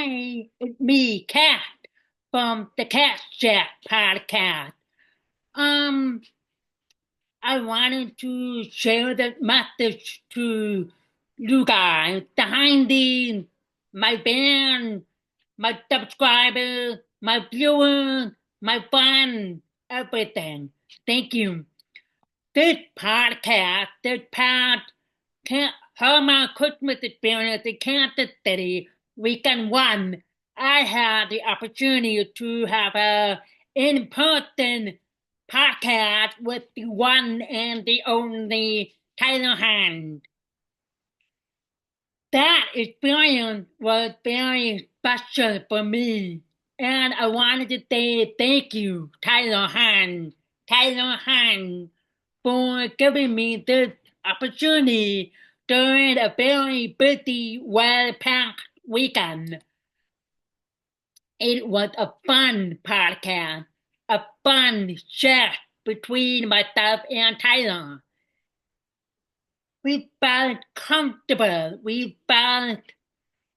Hi, it's me, Kat, from the KatChat podcast. Um, I wanted to share the message to you guys, the Hynes, my band, my subscribers, my viewers, my fans, everything. Thank you. This podcast, this past Hallmark Christmas Experience in Kansas City, weekend one, I had the opportunity to have a in-person podcast with the one and the only Tyler Hand. That experience was very special for me, and I wanted to say thank you, Tyler Hand, for giving me this opportunity during a very busy, well-packed weekend. It was a fun podcast, a fun chat between myself and Tyler. We felt comfortable. We felt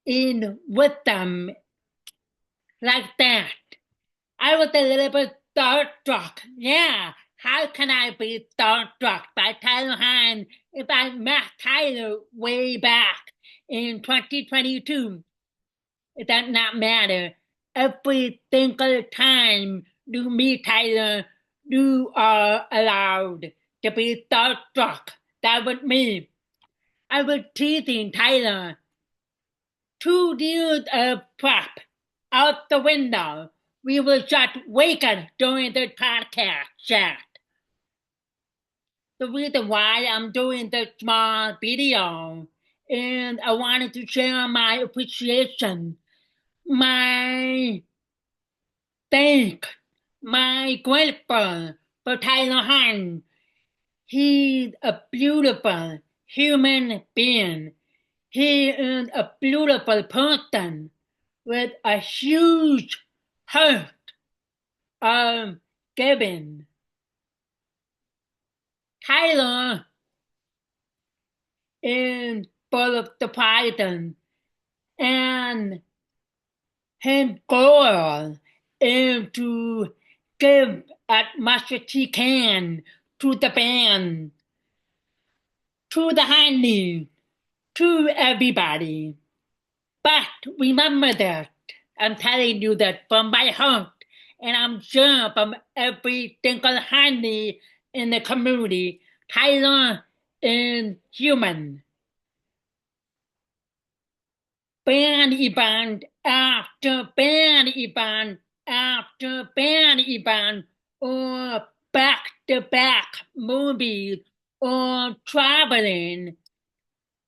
in with them like that. I was a little bit starstruck. Yeah, how can I be starstruck by Tyler Hynes if I met Tyler way back in 2022? It does not matter. Every single time you meet Tyler, you are allowed to be starstruck. That was me. I was teasing Tyler. 2 years of prep out the window. We will just waiting during the podcast chat. The reason why I'm doing this small video and I wanted to share my appreciation, my thank, my grateful for Tyler Hynes. He's a beautiful human being. He is a beautiful person with a huge heart of giving. Tyler is full of surprises, and his goal is to give as much as he can to the band, to the Hynes, to everybody. But remember that I'm telling you that from my heart, and I'm sure from every single Hynes in the community, Tyler is human. Band event after band event after band event, or back-to-back movies, or traveling.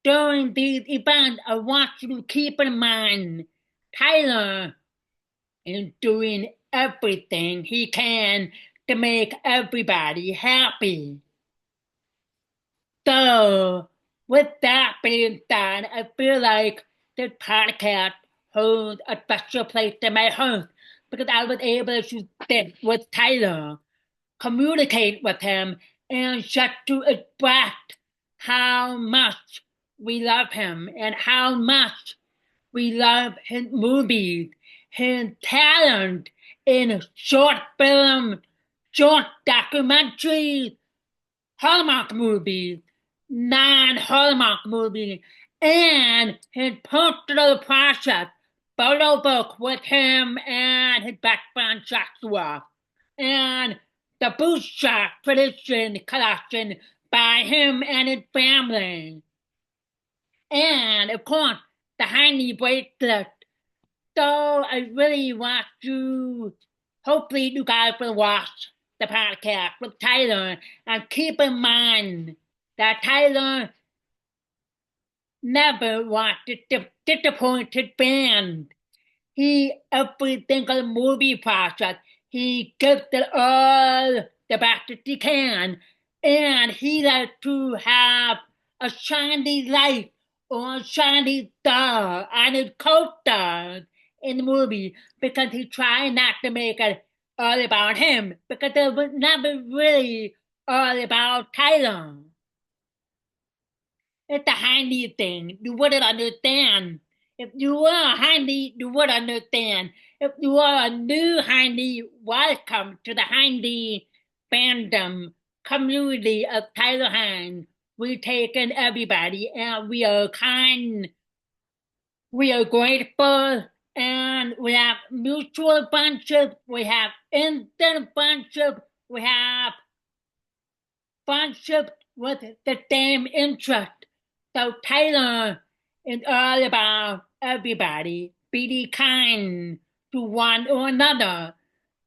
During these events, I want you to keep in mind Tyler is doing everything he can to make everybody happy. So, with that being said, I feel like this podcast holds a special place in my heart because I was able to sit with Tyler, communicate with him, and just to express how much we love him and how much we love his movies, his talent in short film, short documentaries, Hallmark movies, non-Hallmark movies, and his personal project, photo book with him and his best friend Joshua, and the Bootstrap Tradition collection by him and his family. And of course, the Heine bracelet. So I really want to, hopefully you guys will watch the podcast with Tyler and keep in mind that Tyler never wanted to disappoint his fans. Every single movie project, he gives it all the best that he can. And he likes to have a shiny light or a shiny star on his co-stars in the movie because he tried not to make it all about him because it was never really all about Tyler. It's a handy thing. You wouldn't understand If you are a Hynes, you would understand. If you are a new Hynes, welcome to the Hynes fandom community of Tyler Hynes. We take in everybody and we are kind. We are grateful and we have mutual friendship. We have instant friendship. We have friendship with the same interest. So Tyler is all about everybody being kind to one or another.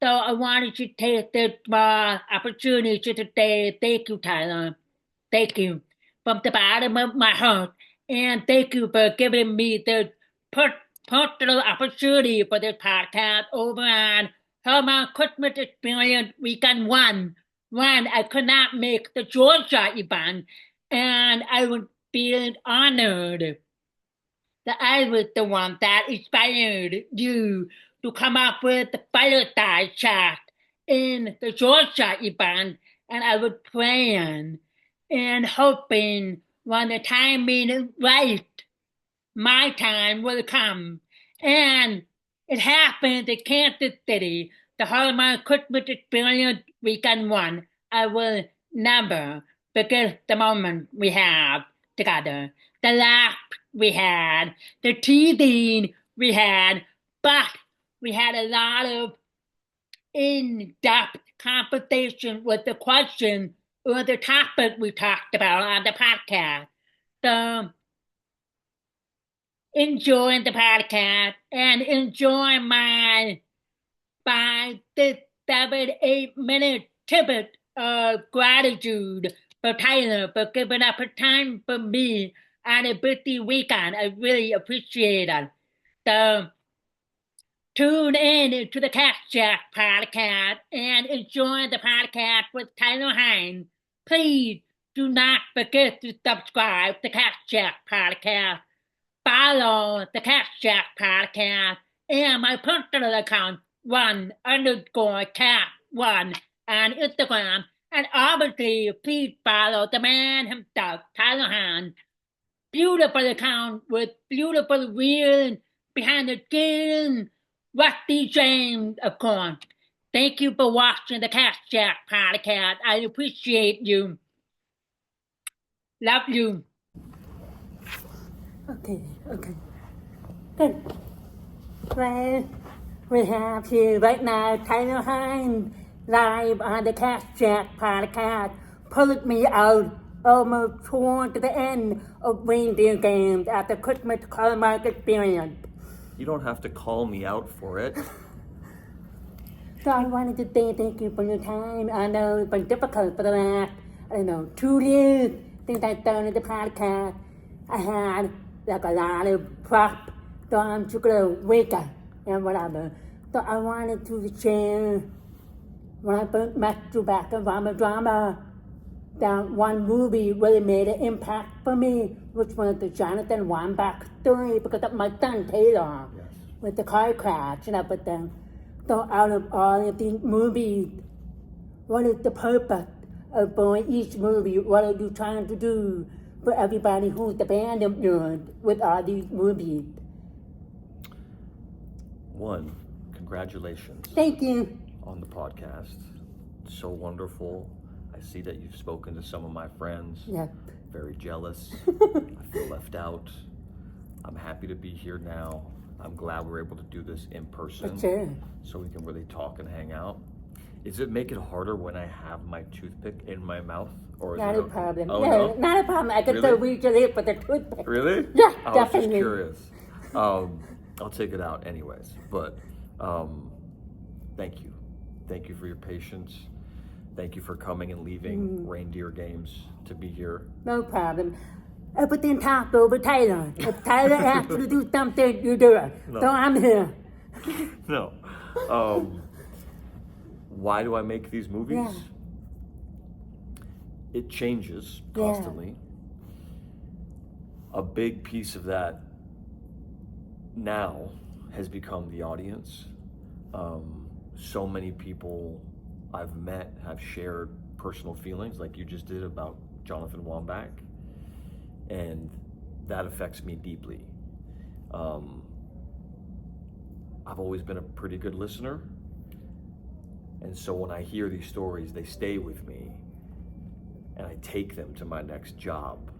So I wanted to take this opportunity to say thank you, Tyler. Thank you from the bottom of my heart. And thank you for giving me the personal opportunity for this podcast over on Hallmark Christmas Experience Weekend 1 when I could not make the Georgia event. And I was feeling honored that I was the one that inspired you to come up with the Fireside Chat in the Georgia event. And I was praying and hoping when the timing is right, my time will come. And it happened in Kansas City, the Hallmark Christmas Experience Weekend 1. I will never forget the moment we have together, the laugh we had, the teasing we had, but we had a lot of in-depth conversation with the question or the topic we talked about on the podcast. So enjoy the podcast and enjoy my 5, 6, 7, 8 minute tidbit of gratitude for Tyler for giving up her time for me on a busy weekend. I really appreciate it. So tune in to the KatChat podcast and enjoy the podcast with Tyler Hynes. Please do not forget to subscribe to the KatChat podcast. Follow the KatChat podcast and my personal account, @1_cat1 on Instagram. And obviously, please follow the man himself, Tyler Hynes. Beautiful account with beautiful reels behind the scenes. Rusty James, of course. Thank you for watching the KatChat podcast. I appreciate you. Love you. Okay. Good. Well, we have here right now Tyler Hynes live on the KatChat podcast. Pulled me out almost toward the end of reindeer games at the Christmas Hallmark Experience. You don't have to call me out for it. So I wanted to say thank you for your time. I know it's been difficult for the last, 2 years since I started the podcast. I had like a lot of prep, so I'm just gonna wake up and whatever. So I wanted to share when I first met you back in Drama, that one movie really made an impact for me, which was the Jonathan Wambach story because of my son Taylor with the car crash and everything. So out of all of these movies, what is the purpose of for each movie? What are you trying to do for everybody who's the band of yours with all these movies? One, congratulations. Thank you. On the podcast. So wonderful. I see that you've spoken to some of my friends. Yep. Very jealous. I feel left out. I'm happy to be here now. I'm glad we're able to do this in person. Sure. So we can really talk and hang out. Does it make it harder when I have my toothpick in my mouth? Or is Not it a problem. Oh, no, not a problem. I can still read your lips with the toothpick. Really? Yeah, I was definitely. just curious. I'll take it out anyways. But thank you. Thank you for your patience. Thank you for coming and leaving reindeer games to be here. No problem. Everything talked over Tyler. If Tyler asks you to do something, you do it. No. So I'm here. No. Why do I make these movies? Yeah. It changes constantly. A big piece of that now has become the audience. So many people I've met have shared personal feelings like you just did about Jonathan Wambach, and that affects me deeply. I've always been a pretty good listener. And so when I hear these stories, they stay with me and I take them to my next job.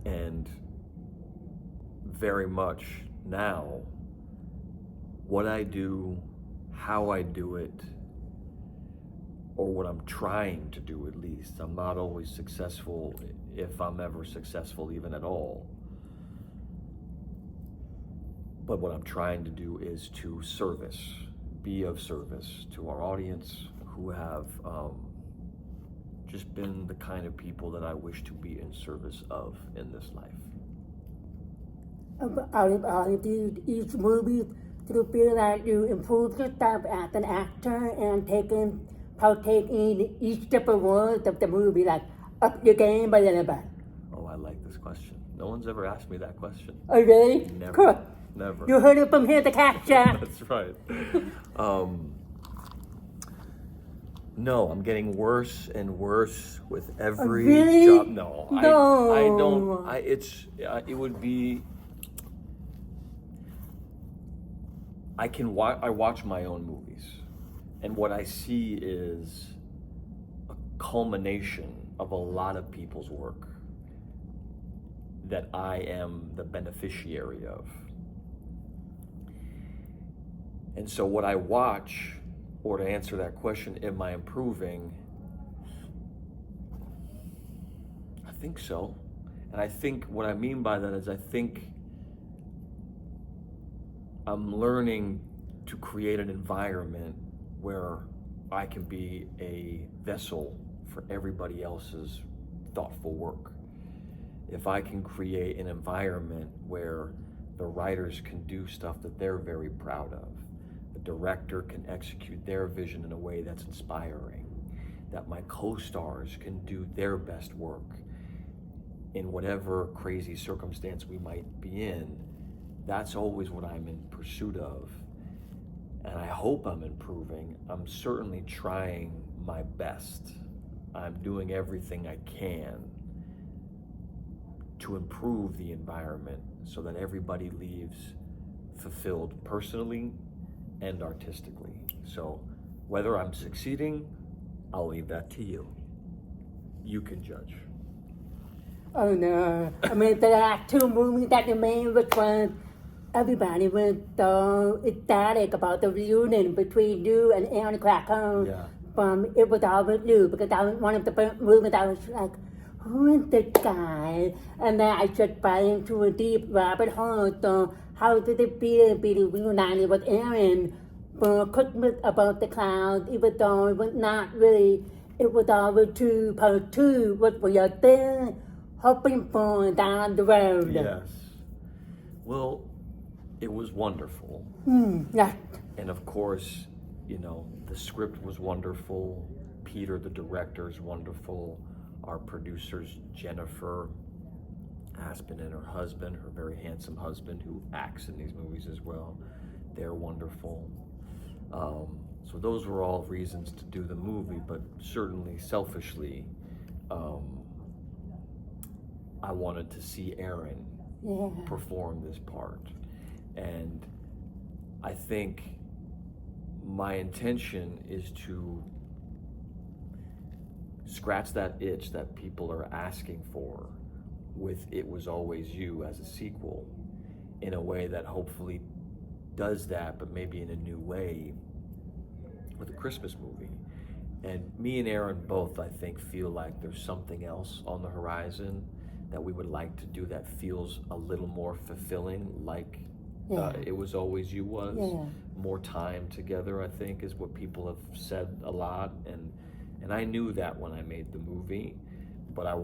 And very much now, what I do, how I do it, or what I'm trying to do at least. I'm not always successful, if I'm ever successful even at all. But what I'm trying to do is to be of service to our audience who have just been the kind of people that I wish to be in service of in this life. Out of all of each movie, do you feel like you improved yourself as an actor and partake in each different words of the movie, like up your game a little bit? Oh, I like this question. No one's ever asked me that question. Oh, really? Never. Cool. Never. You heard it from here, the KatChat. That's right. No, I'm getting worse and worse with every really? job. No, No. I don't. It would be. I watch my own movies, and what I see is a culmination of a lot of people's work that I am the beneficiary of. And so what I watch, or to answer that question, am I improving? I think so. And I think what I mean by that is I think I'm learning to create an environment where I can be a vessel for everybody else's thoughtful work. If I can create an environment where the writers can do stuff that they're very proud of, the director can execute their vision in a way that's inspiring, that my co-stars can do their best work in whatever crazy circumstance we might be in, that's always what I'm in pursuit of. And I hope I'm improving. I'm certainly trying my best. I'm doing everything I can to improve the environment so that everybody leaves fulfilled personally and artistically. So whether I'm succeeding, I'll leave that to you. You can judge. Oh no. I mean, the last two movies that you made, which one, everybody was so ecstatic about the reunion between you and Aaron Krakow. Yeah. It Was Always You, because that was one of the first movies I was like, who is this guy? And then I just fell into a deep rabbit hole. So how did it feel to be reunited with Aaron for Christmas Above the Clouds, even though it was not really, It Was Always You Part 2, what we are still hoping for down the road? Yes. Well, it was wonderful. Yeah. And of course, the script was wonderful. Peter, the director, is wonderful. Our producers, Jennifer Aspen, and her husband, her very handsome husband, who acts in these movies as well, they're wonderful. So those were all reasons to do the movie, but certainly selfishly, I wanted to see Aaron perform this part. And I think my intention is to scratch that itch that people are asking for with It Was Always You as a sequel, in a way that hopefully does that, but maybe in a new way with a Christmas movie. And me and Aaron both, I think, feel like there's something else on the horizon that we would like to do that feels a little more fulfilling, like It Was Always You was. More time together, I think, is what people have said a lot. And I knew that when I made the movie, but I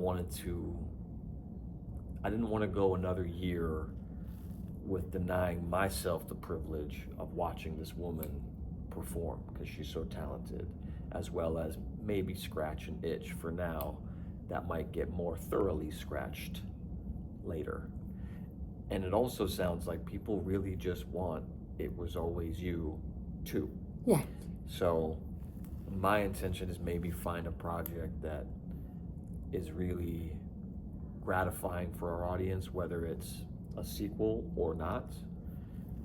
didn't want to go another year with denying myself the privilege of watching this woman perform, because she's so talented, as well as maybe scratch an itch for now that might get more thoroughly scratched later. And it also sounds like people really just want It Was Always You too. Yeah. So my intention is maybe find a project that is really gratifying for our audience, whether it's a sequel or not,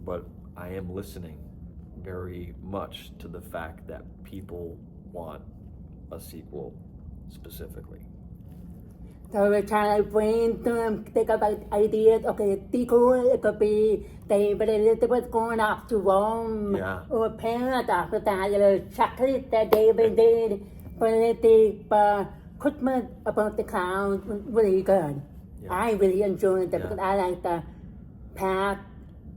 but I am listening very much to the fact that people want a sequel specifically. So we're trying to brainstorm, think about ideas. Okay, sequel, it could be David Elizabeth going off to Rome, Yeah. or Paris after that, chocolate that David did for the Christmas about the clowns was really good. Yeah. I really enjoyed it Yeah. because I like the past,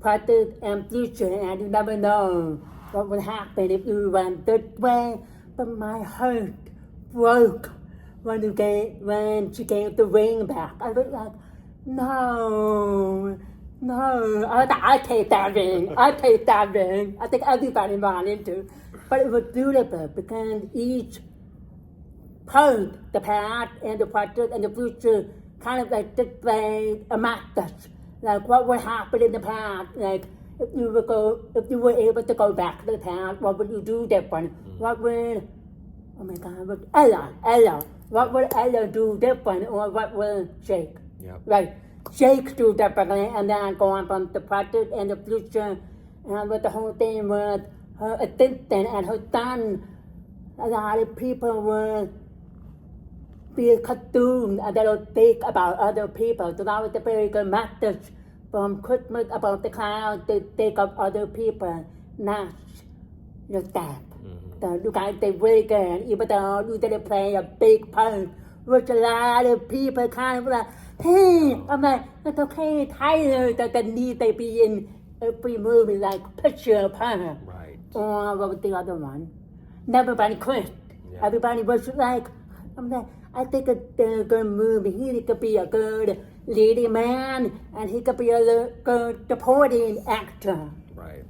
present, and future, and you never know what would happen if you went this way. But my heart broke when she gave the ring back. I was like, no. I take that ring. I take that ring. I think everybody wanted to. But it was beautiful because each part, the past and the present and the future, kind of like display a message. Like what would happen in the past. Like if you were able to go back to the past, what would you do different? What would Ella. What would Ella do different, or what will Jake? Yeah. Right. Jake do differently, and then going from the present and the future, and with the whole thing with her assistant and her son, a lot of people will be consumed and they don't think about other people. So that was a very good message from Christmas about the cloud to think of other people, not yourself. So you guys did really good, even though you didn't play a big part, which a lot of people kind of like, hey, I'm like, it's okay, Tyler doesn't need to be in every movie like Picture of Her. Right. Or what was the other one? Everybody quit. Yeah. Everybody was like, I'm like, I think it's a good movie. He could be a good leading man, and he could be a good supporting actor. Right.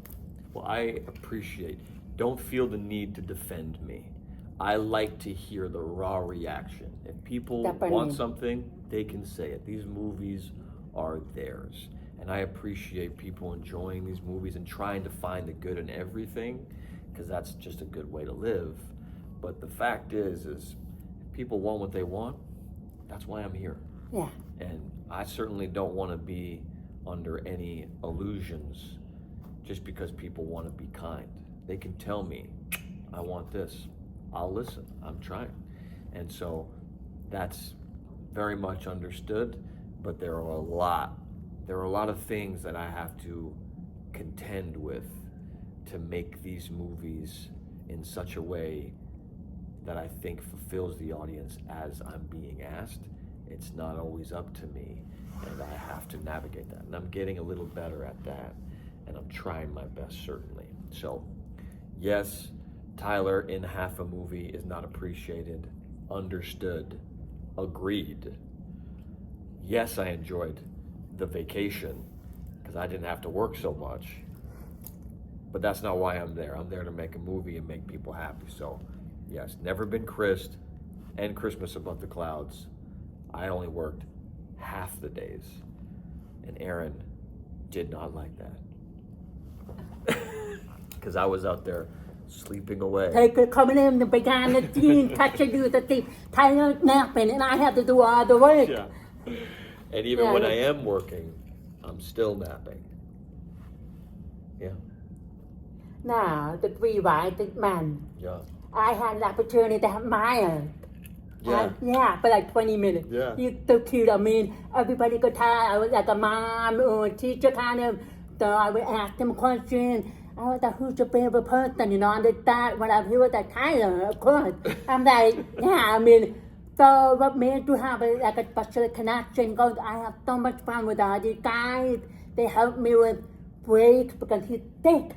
Well, I appreciate. Don't feel the need to defend me. I like to hear the raw reaction. If people want something, they can say it. These movies are theirs. And I appreciate people enjoying these movies and trying to find the good in everything, because that's just a good way to live. But the fact is if people want what they want, that's why I'm here. Yeah. And I certainly don't want to be under any illusions just because people want to be kind. They can tell me, I want this. I'll listen. I'm trying. And so that's very much understood, but there are a lot of things that I have to contend with to make these movies in such a way that I think fulfills the audience as I'm being asked. It's not always up to me, and I have to navigate that. And I'm getting a little better at that, and I'm trying my best, certainly. So, yes, Tyler in half a movie is not appreciated, understood, agreed. Yes, I enjoyed the vacation because I didn't have to work so much, but that's not why I'm there. I'm there to make a movie and make people happy. So, yes, never been Christ and Christmas Above the Clouds. I only worked half the days, and Aaron did not like that because I was out there sleeping away. Taker coming in the behind the scene, touching you the thief, Tyler napping, and I have to do all the work. Yeah. And even when I am working, I'm still napping. Yeah. Now, the three-wise man. Yeah. I had an opportunity to have Maya. Yeah. For like 20 minutes. Yeah. He's so cute. I mean, everybody could tell I was like a mom or a teacher kind of. So I would ask him questions. I was like, who's your favorite person? On the start, when he was like, Tyler, of course. I'm like, yeah, I mean, so what made you have a special connection? Because I have so much fun with all these guys. They help me with breaks because he's sick.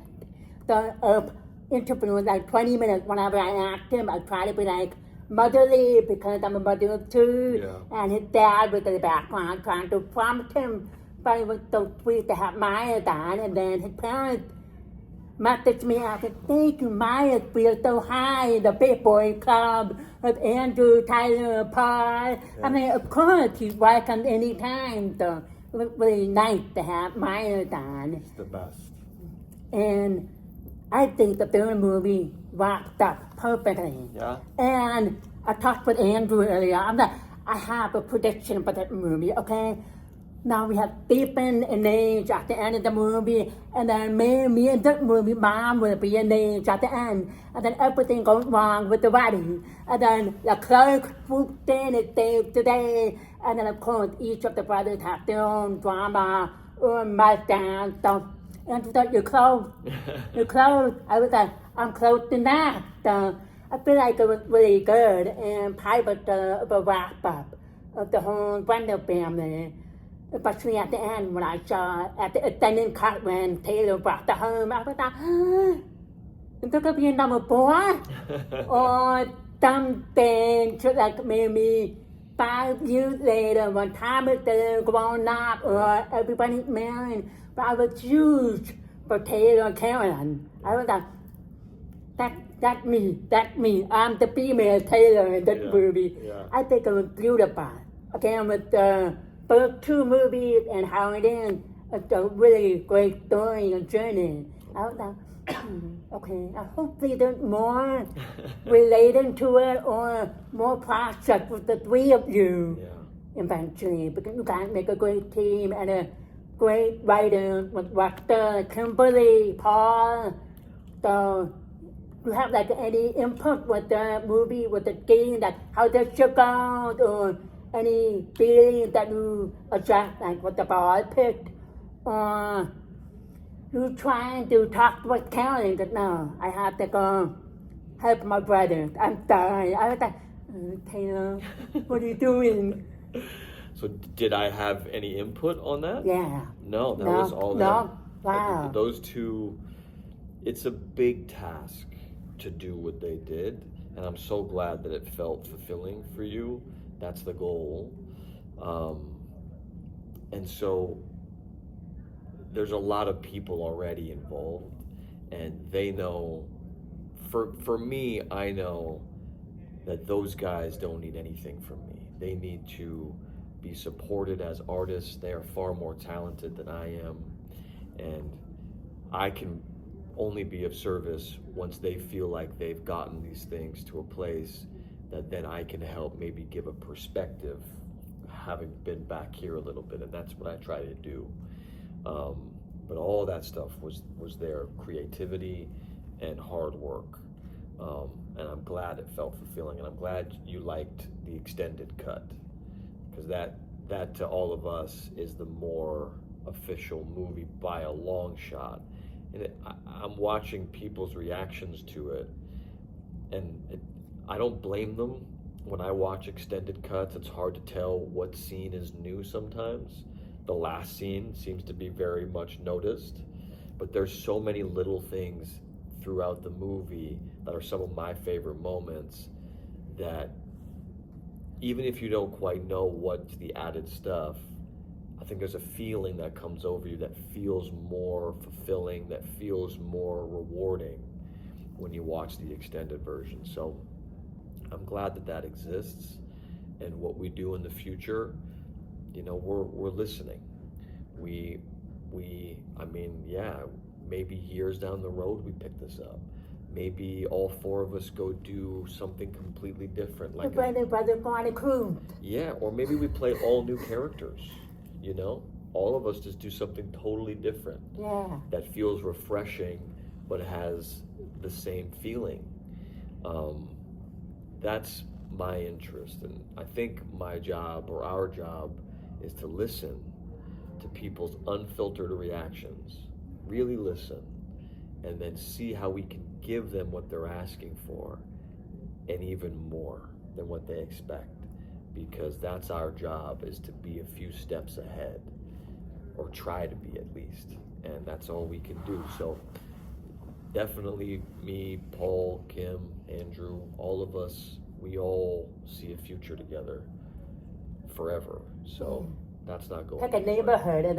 The interview was like 20 minutes. Whenever I asked him, I try to be like motherly because I'm a mother too. Yeah. And his dad was in the background trying to prompt him. But it was so sweet to have Maya done. And then his parents messaged me after, thank you, Maya, feel so high in the big boy club with Andrew, Tyler, Paul. Yeah. I mean, of course, he's welcome anytime. So it was really nice to have Maya done. It's the best. And I think the third movie wrapped up perfectly. Yeah. And I talked with Andrew earlier. I'm like, I have a prediction for that movie, okay? now we have Stephen and Age at the end of the movie, and then me and the movie mom will be an Age at the end, and then everything goes wrong with the wedding, and then the clerk swooped in and saved the day, and then of course each of the brothers have their own drama or meltdown stuff. And so you're close, I was like, I'm close to that. I feel like it was really good and part of the wrap up of the whole Brenda family. Especially at the end when I saw at the extended cut when Taylor brought the home, I was like, is there gonna be a number 4? Or something to like maybe 5 years later when Tom is there grown up or everybody's married. But I was huge for Taylor and Karen. I was like, that's me. I'm the female Taylor in that movie. Yeah. I think it was beautiful. Again, with the first 2 movies and how it ends, it's a really great story and journey. I was like, okay, hopefully there's more related to it or more projects with the 3 of you eventually, because you guys make a great team and a great writer with Rector, Kimberly, Paul. So you have like any input with the movie, with the game, that how that should go, or any feelings that you adjust, like what the boy picked, or you trying to talk with Karen, that no, I have to go help my brother. I'm sorry. I was like, Taylor, what are you doing? So did I have any input on that? Yeah. No, that was all them. No. Wow. Those 2, it's a big task to do what they did, and I'm so glad that it felt fulfilling for you. That's the goal. And so there's a lot of people already involved, and they know, for me, I know that those guys don't need anything from me. They need to be supported as artists. They are far more talented than I am, and I can only be of service once they feel like they've gotten these things to a place that then I can help maybe give a perspective, having been back here a little bit, and that's what I try to do. But all that stuff was their creativity and hard work, and I'm glad it felt fulfilling, and I'm glad you liked the extended cut, because that to all of us is the more official movie by a long shot. And I'm watching people's reactions to it, and I don't blame them. When I watch extended cuts, it's hard to tell what scene is new sometimes. The last scene seems to be very much noticed, but there's so many little things throughout the movie that are some of my favorite moments, that even if you don't quite know what's the added stuff, I think there's a feeling that comes over you that feels more fulfilling, that feels more rewarding when you watch the extended version. So I'm glad that exists, and what we do in the future, we're listening. Maybe years down the road we pick this up. Maybe all 4 of us go do something completely different, like brother go on a cruise. Yeah, or maybe we play all new characters. All of us just do something totally different. Yeah. That feels refreshing, but has the same feeling. That's my interest, and I think my job, or our job, is to listen to people's unfiltered reactions. Really listen, and then see how we can give them what they're asking for, and even more than what they expect. Because that's our job, is to be a few steps ahead, or try to be at least, and that's all we can do. So definitely me, Paul, Kim, Andrew, all of us, we all see a future together forever. So that's not going Like a neighborhood, and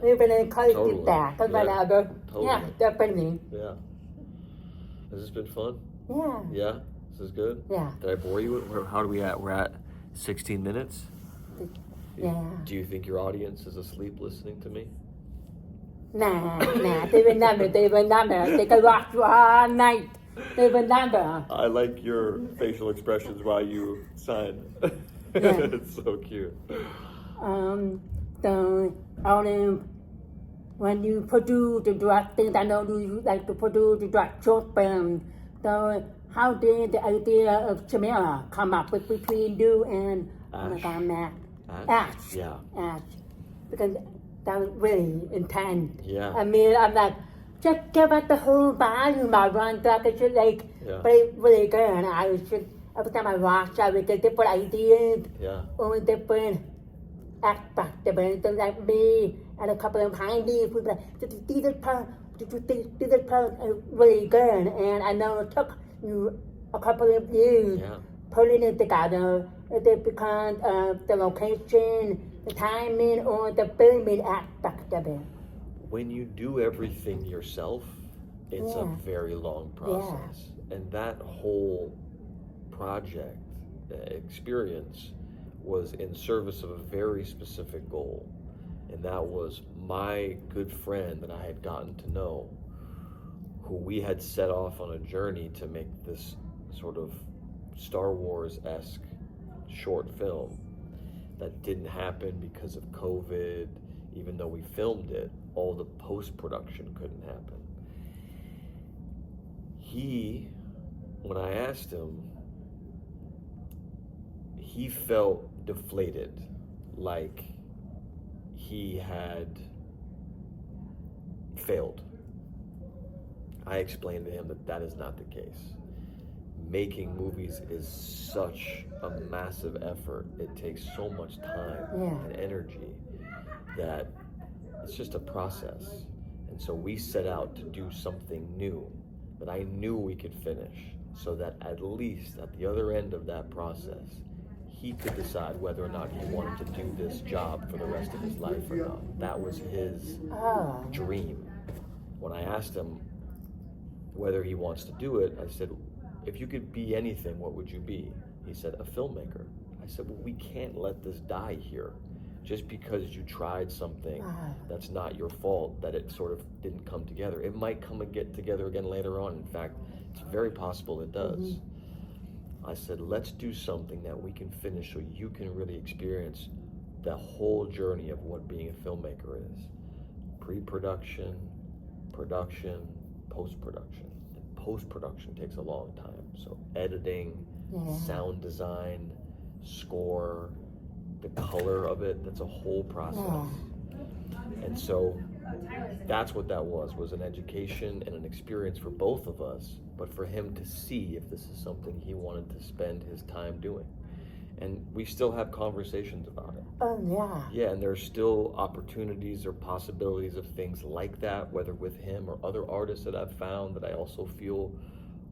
we've been encouraging that. Totally. Yeah, definitely. Yeah. Has this been fun? Yeah. Yeah? This is good? Yeah. Did I bore you? How are we at? We're at 16 minutes? Yeah. Do you think your audience is asleep listening to me? Nah, they remember. They can watch you all night. They remember. I like your facial expressions while you sign. Yeah. It's so cute. So, when you produce the direct things, I know you like to produce the direct short films. So, how did the idea of Chimera come up with between you and Matt? Ash. Yeah. Ash. Because that was really intense. Yeah. I mean, I'm like, just give us the whole volume. I run back and shit, like, Yeah. but it really good. And I was just, every time I watch, I would get different ideas. Yeah. Or different aspects of it. So like me and a couple of Hynes would be like, this is part, really good. And I know it took you a couple of years putting it together. Is it because of the location, the timing, or the filming aspect of it? When you do everything yourself, it's a very long process. And that whole project experience was in service of a very specific goal. And that was my good friend that I had gotten to know, who we had set off on a journey to make this sort of Star Wars-esque short film that didn't happen because of COVID. Even though we filmed it, all the post-production couldn't happen. When I asked him, he felt deflated, like he had failed. I explained to him that that is not the case. Making movies is such a massive effort. It takes so much time and energy that it's just a process. And so we set out to do something new that I knew we could finish, so that at least at the other end of that process, he could decide whether or not he wanted to do this job for the rest of his life or not. That was his dream. When I asked him whether he wants to do it, I said, if you could be anything, what would you be? He said, a filmmaker. I said, well, we can't let this die here. Just because you tried something that's not your fault, that it sort of didn't come together. It might come and get together again later on. In fact, it's very possible it does. I said, let's do something that we can finish so you can really experience the whole journey of what being a filmmaker is. Pre-production, production, post-production. And post-production takes a long time. So editing, sound design, score, the color of it, that's a whole process. And so that's what that was an education and an experience for both of us, but for him to see if this is something he wanted to spend his time doing. And we still have conversations about it. Yeah, and there's still opportunities or possibilities of things like that, whether with him or other artists that I've found that I also feel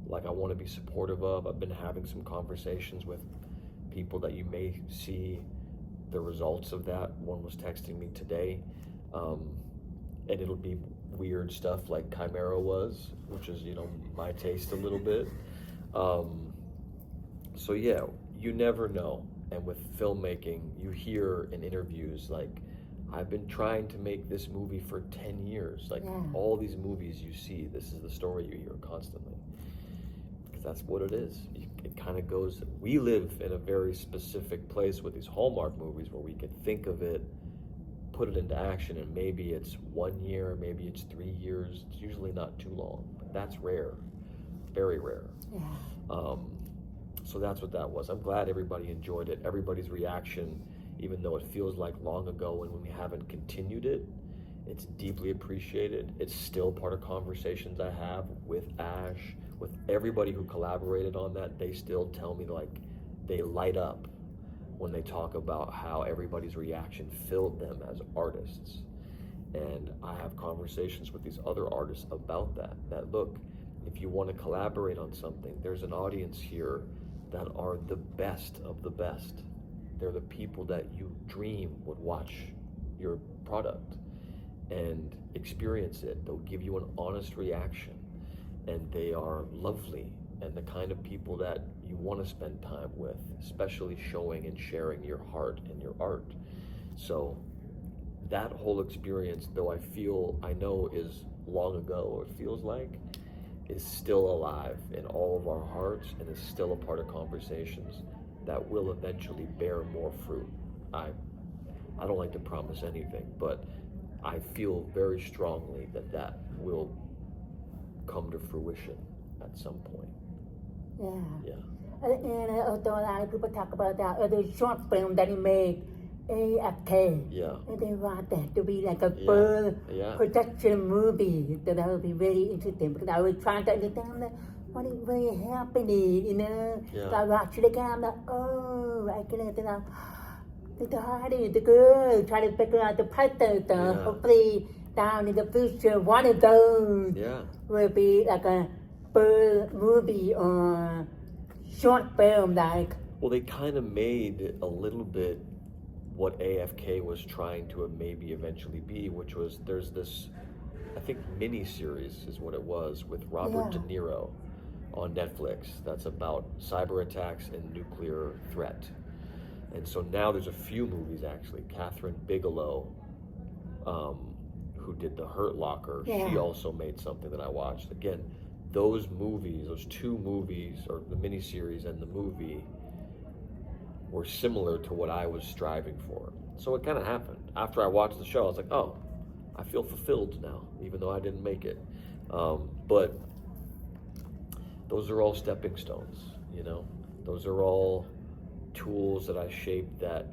like I want to be supportive of. I've been having some conversations with people that you may see the results of that. One was texting me today, and it'll be weird stuff like Chimera was, which is, my taste a little bit. So yeah, you never know. And with filmmaking, you hear in interviews like, I've been trying to make this movie for 10 years. Like all these movies you see, this is the story you hear constantly. Because that's what it is. It kind of goes, we live in a very specific place with these Hallmark movies where we can think of it, put it into action, and maybe it's 1 year, maybe it's 3 years. It's usually not too long, but that's rare, very rare. So that's what that was. I'm glad everybody enjoyed it. Everybody's reaction, even though it feels like long ago and when we haven't continued it, it's deeply appreciated. It's still part of conversations I have with Ash, with everybody who collaborated on that. They still tell me like they light up when they talk about how everybody's reaction filled them as artists. And I have conversations with these other artists about that look, if you want to collaborate on something, there's an audience here that are the best of the best. They're the people that you dream would watch your product and experience it. They'll give you an honest reaction, and they are lovely and the kind of people that you want to spend time with, especially showing and sharing your heart and your art. So that whole experience, though I know is long ago, or it feels like, is still alive in all of our hearts and is still a part of conversations that will eventually bear more fruit. I I don't like to promise anything, but I feel very strongly that that will come to fruition at some point. Yeah. Yeah. And also a lot of people talk about that other short film that he made, AFK. Yeah. And they want that to be like a Yeah. full Yeah. production movie. So that would be very interesting because I was trying to understand what is really happening, you know. Yeah. So I watched it again, I'm like, oh, I can understand. The hard is the good, try to figure out the puzzle. So Yeah. hopefully down in the future, one of those Yeah. will be like a full movie or short film like. Well, they kind of made a little bit what AFK was trying to maybe eventually be, which was there's this, I think, mini series is what it was with Robert Yeah. De Niro on Netflix that's about cyber attacks and nuclear threat. And so now there's a few movies actually. Catherine Bigelow, who did The Hurt Locker, she Yeah. also made something that I watched. Again, those movies, those two movies, or the miniseries and the movie, were similar to what I was striving for. So it kind of happened. After I watched the show, I was like, oh, I feel fulfilled now, even though I didn't make it. But those are all stepping stones, you know? Those are all tools that I shaped that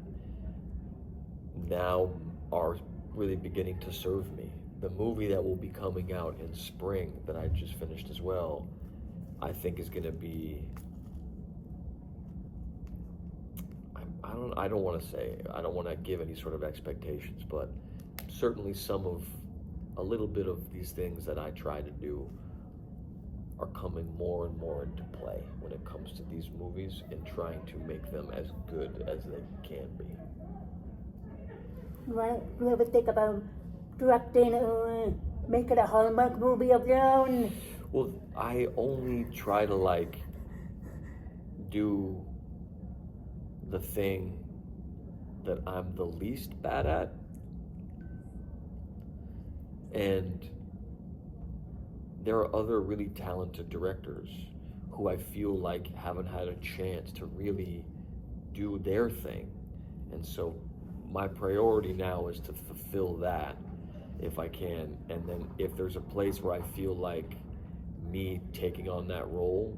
now are really beginning to serve me. The movie that will be coming out in spring that I just finished as well, I think is going to be, I don't want to say, I don't want to give any sort of expectations, but certainly a little bit of these things that I try to do are coming more and more into play when it comes to these movies and trying to make them as good as they can be. Right? You ever think about directing or making a Hallmark movie of your own? Well, I only try to do the thing that I'm the least bad at, and there are other really talented directors who I feel like haven't had a chance to really do their thing. And so my priority now is to fulfill that if I can. And then if there's a place where I feel like me taking on that role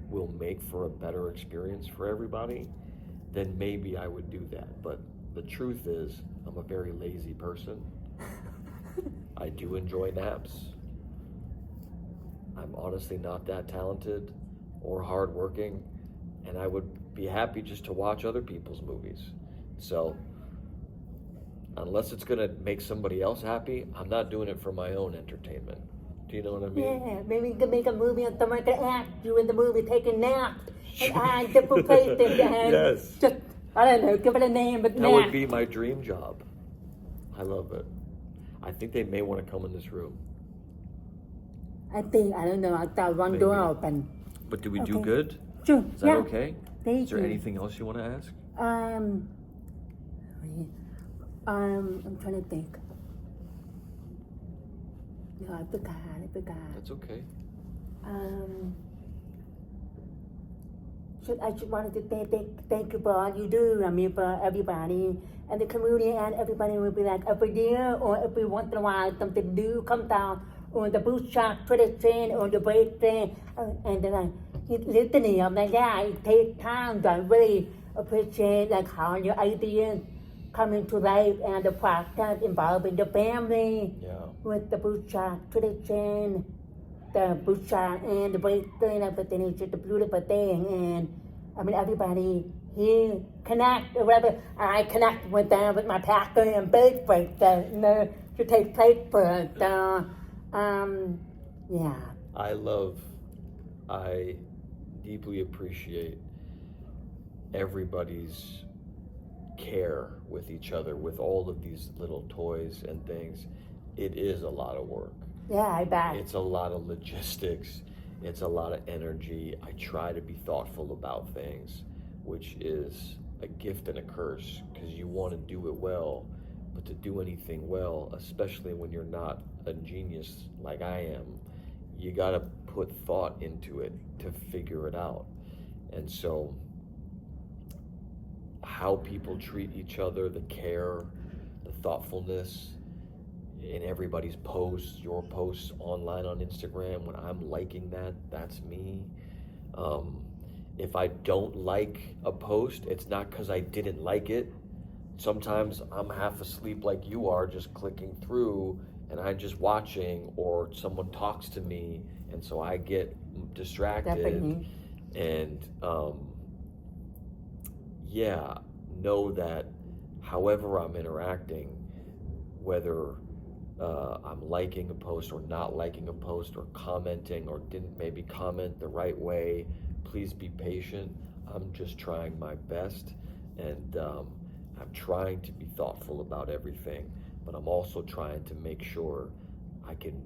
will make for a better experience for everybody, then maybe I would do that. But the truth is, I'm a very lazy person. I do enjoy naps. I'm honestly not that talented or hardworking, and I would be happy just to watch other people's movies. So, unless it's gonna make somebody else happy, I'm not doing it for my own entertainment. Do you know what I mean? Yeah, maybe you can make a movie and someone can act you in the movie taking naps and I different places and Yes. just, I don't know, give it a name, but That would be my dream job. I love it. I think they may want to come in this room. I don't know, I saw one door open. But did we do Okay. good? Sure, Is that yeah. okay? Thank Is there you. anything else you want to ask? I'm trying to think. No, I forgot. That's okay. I should wanted to thank you for all you do. I mean, for everybody and the community, and everybody will be like every year or every once in a while something new comes out on the boot shop, Twitter trend, or the break trend, and then listening. I'm like, yeah, it takes time. So I really appreciate how your ideas coming to life and the process involving the family with the boot shop, Twitter trend, the boot shop and the break thing, everything is just a beautiful thing. And I mean, everybody here connect or whatever. I connect with them with my pastor and big break to take place for us. So, yeah. I deeply appreciate everybody's care with each other with all of these little toys and things. It is a lot of work. Yeah, I bet. It's a lot of logistics. It's a lot of energy. I try to be thoughtful about things, which is a gift and a curse because you want to do it well, but to do anything well, especially when you're not a genius like I am, you got to put thought into it to figure it out. And so how people treat each other, the care, thoughtfulness in everybody's posts, your posts online on Instagram, when I'm liking that, that's me. If I don't like a post, it's not because I didn't like it. Sometimes I'm half asleep like you are, just clicking through, and I'm just watching, or someone talks to me, and so I get distracted. Definitely. And yeah, know that however I'm interacting, whether I'm liking a post or not liking a post, or commenting or didn't maybe comment the right way, please be patient. I'm just trying my best, and I'm trying to be thoughtful about everything, but I'm also trying to make sure I can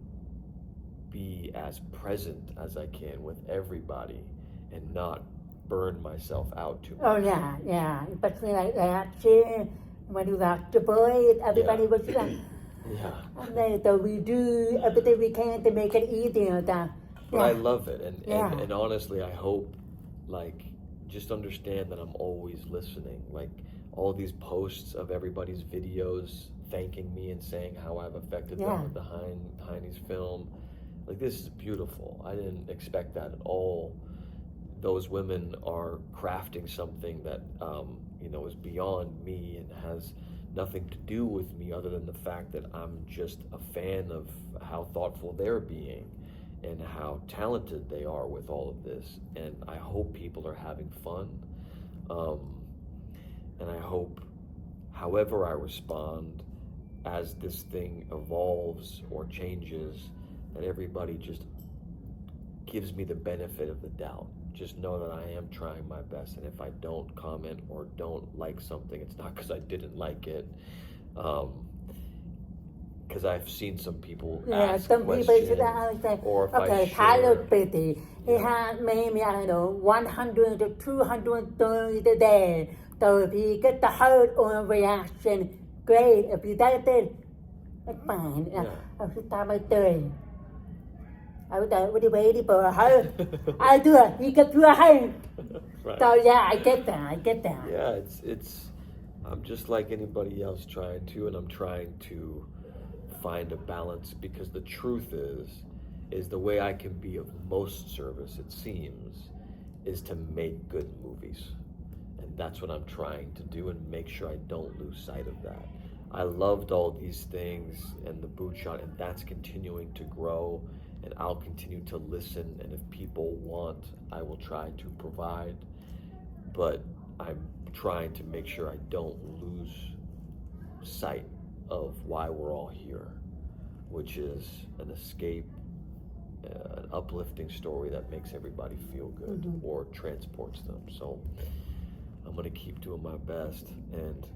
be as present as I can with everybody and not burn myself out too much. Oh yeah, especially like that. When you rock the boy, everybody was like, Yeah. and then so we do everything we can to make it easier. But I love it, and, Yeah. and honestly, I hope, like, just understand that I'm always listening. Like, all these posts of everybody's videos thanking me and saying how I've affected them with the Hynes film. Like, this is beautiful. I didn't expect that at all. Those women are crafting something that, is beyond me and has nothing to do with me other than the fact that I'm just a fan of how thoughtful they're being and how talented they are with all of this. And I hope people are having fun. And I hope, however I respond, as this thing evolves or changes, that everybody just gives me the benefit of the doubt. Just know that I am trying my best, and if I don't comment or don't like something, it's not because I didn't like it. Because I've seen some people ask some questions, people should ask, or if okay, I Tyler share. Petty, he had maybe, 100 to 200 stories a day. So if he gets the heart-on reaction, great. If he doesn't, it's fine. I should start my day. I was like, what are you waiting for? A heart? I do it. He gets to a heart. Right. So yeah, I get that. Yeah, it's. I'm just like anybody else trying to, and I'm trying to find a balance, because the truth is the way I can be of most service, it seems, is to make good movies. And that's what I'm trying to do, and make sure I don't lose sight of that. I loved all these things and the boot shot, and that's continuing to grow, and I'll continue to listen, and if people want, I will try to provide. But I'm trying to make sure I don't lose sight of why we're all here, which is an escape, an uplifting story that makes everybody feel good or transports them. So I'm going to keep doing my best, and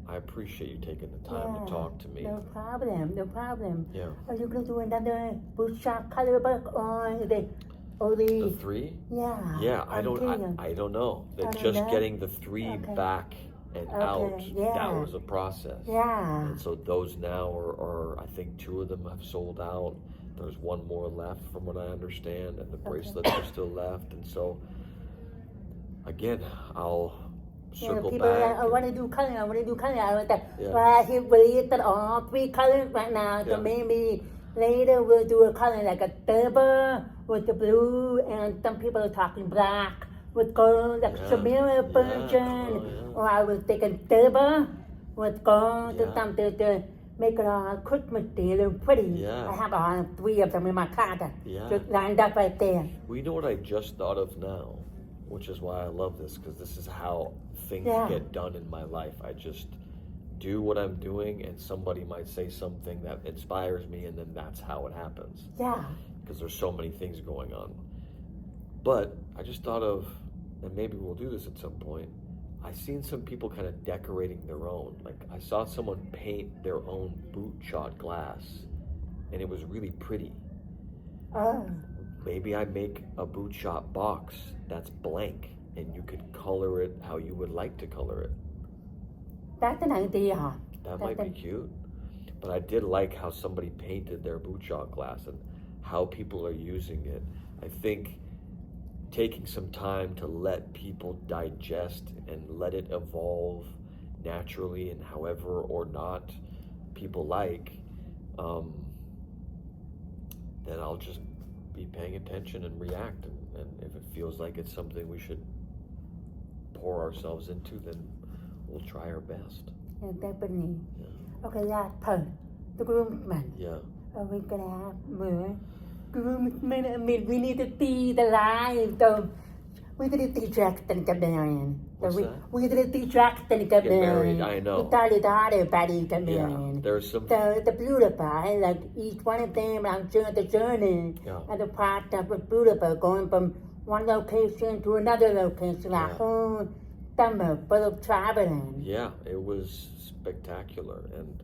I appreciate you taking the time to talk to me. No problem. Yeah. Are you going to do another boot shop color book, or is it only The 3? Yeah. Yeah, I don't know. They're just getting the 3 back and out. That was a process. Yeah. And so those now are, I think 2 of them have sold out. There's 1 more left from what I understand, and the bracelets are still left. And so, again, I'll circle people back. Are like, I want to do color. I was like, well, he released all 3 colors right now, so maybe later we'll do a color like a turbo with the blue, and some people are talking black with gold, like Samira version. Or I was thinking turbo with gold or something to make it all Christmas and pretty. I have all 3 of them in my closet, just lined up right there. Well, you know what I just thought of now, which is why I love this, because this is how things get done in my life. I just do what I'm doing, and somebody might say something that inspires me, and then that's how it happens. Yeah. Because there's so many things going on. But I just thought of, and maybe we'll do this at some point, I've seen some people kind of decorating their own. Like, I saw someone paint their own boot shot glass, and it was really pretty. Maybe I make a boot shot box that's blank, and you could color it how you would like to color it. That's an idea. That might be cute. But I did like how somebody painted their boot shot glass and how people are using it. I think taking some time to let people digest and let it evolve naturally and however or not, people like, then I'll just be paying attention and react. And if it feels like it's something we should pour ourselves into, then we'll try our best. And definitely. Yeah. Okay, last part. The groomsman. Yeah. Are we gonna have more groomsmen? I mean, we need to see the lives of. We need to see Jackson get married. What's that? We need to see Jackson get married. I know. We started everybody get Yeah. married. There's some. The beautiful, like each one of them on the journey, Yeah. and the part that was beautiful, going from one location to another location, a whole summer full of traveling. Yeah, it was spectacular, and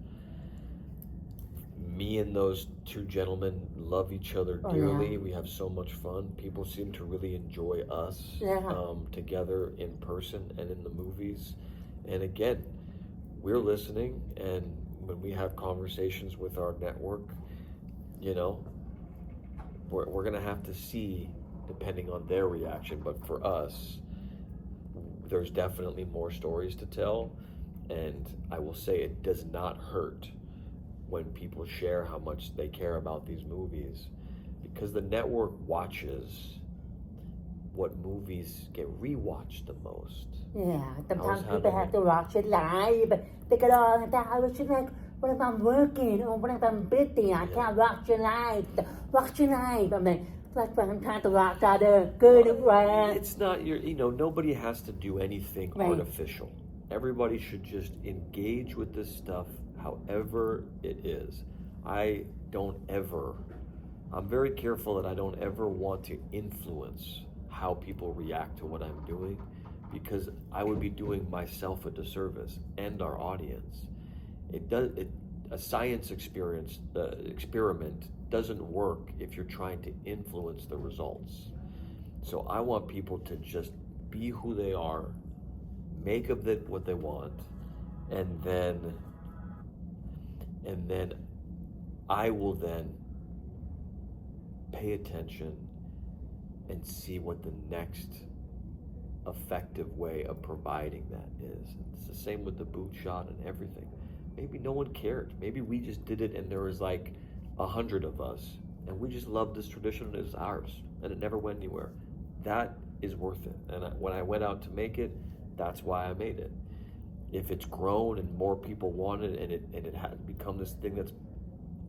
me and those two gentlemen love each other dearly. Yeah. We have so much fun. People seem to really enjoy us together in person and in the movies. And again, we're listening, and when we have conversations with our network, you know, we're gonna have to see, depending on their reaction. But for us, there's definitely more stories to tell, and I will say it does not hurt when people share how much they care about these movies, because the network watches what movies get rewatched the most. Yeah, sometimes having people have to watch it live. They get all that. I was just like, what if I'm working or what if I'm busy? I can't watch it live. Watch it live. I'm like, that's why I'm trying to watch other good and bad. It's not nobody has to do anything artificial. Everybody should just engage with this stuff however it is. I'm very careful that I don't ever want to influence how people react to what I'm doing, because I would be doing myself a disservice and our audience. A science experiment doesn't work if you're trying to influence the results. So I want people to just be who they are, make of it what they want, and then I will then pay attention and see what the next effective way of providing that is. It's the same with the boot shot and everything. Maybe no one cared. Maybe we just did it and there was like 100 of us and we just loved this tradition and it was ours and it never went anywhere. That is worth it. And when I went out to make it, that's why I made it. If it's grown and more people want it and it has become this thing that's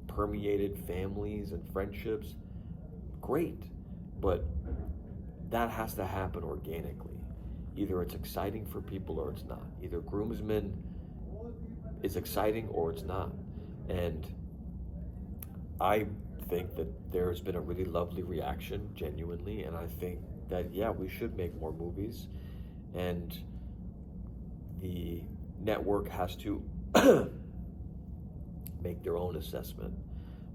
permeated families and friendships, great. But that has to happen organically. Either it's exciting for people or it's not. Either groomsmen is exciting or it's not. And I think that there's been a really lovely reaction, genuinely, and I think that, yeah, we should make more movies. And the network has to make their own assessment.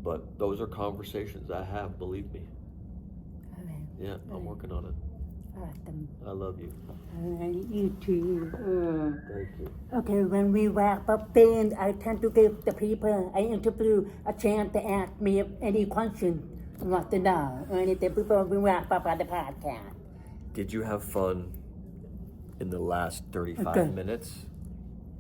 But those are conversations I have, believe me. All right. Yeah, I'm working on it. Awesome. I love you. All right, you too. Thank you. Okay, when we wrap up things, I tend to give the people I interview a chance to ask me any questions they want to know or anything before we wrap up on the podcast. Did you have fun in the last 35 minutes?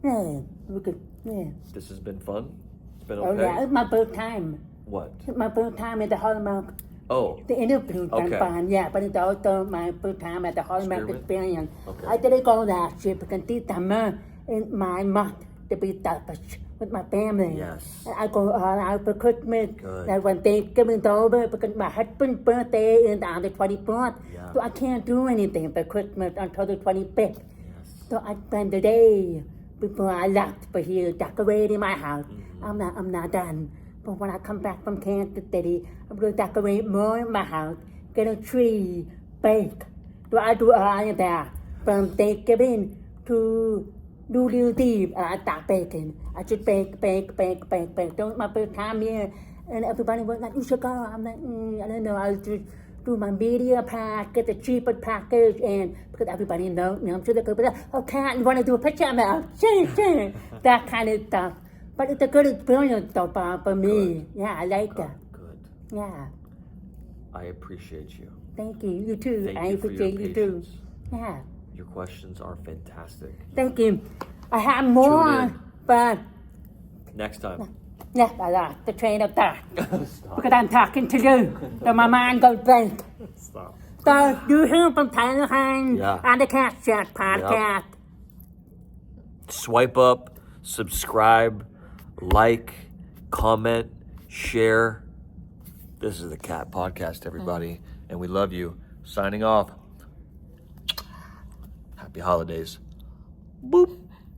Yeah, we could, yeah. This has been fun? It's been Oh, okay? yeah, it's my first time. What? It's my first time at the Hallmark. Oh, The interview's been Okay. fun, yeah, but it's also my first time at the Hallmark Experience. Okay. I didn't go last year because this summer is my month to be selfish with my family. Yes. And I go all out for Christmas. Good. And when Thanksgiving's over, because my husband's birthday is on the 24th, Yeah. so I can't do anything for Christmas until the 25th. yes. So I spend the day before I left for here decorating my house. Mm-hmm. I'm not done. But when I come back from Kansas City, I'm going to decorate more in my house, get a tree, bake. So I do all of that from Thanksgiving to New Year's Eve. I start baking. I just bake. So it's my first time here, and everybody was like, "You should go." I'm like, I don't know. I just do my media pack, get the cheapest package, and because everybody knows, I'm sure they're going to be like, "Oh, Kat, you want to do a picture?" I'm like, "Oh, sure." That kind of stuff. But it's a good experience so far for me. Good. Yeah, I like that. Good. Yeah. I appreciate you. Thank you. You too. Thank I you for your appreciate you too. patience. Yeah. Your questions are fantastic. Thank you. I have more, in. but Next time. Yeah, I like the train of thought. Because I'm talking to you. So my mind goes blank. Stop. So you hear from Tyler Hynes Yeah. on the KatChat podcast. Swipe up, subscribe, like, comment, share. This is the Cat Podcast, everybody, and we love you. Signing off. Happy holidays. Boop.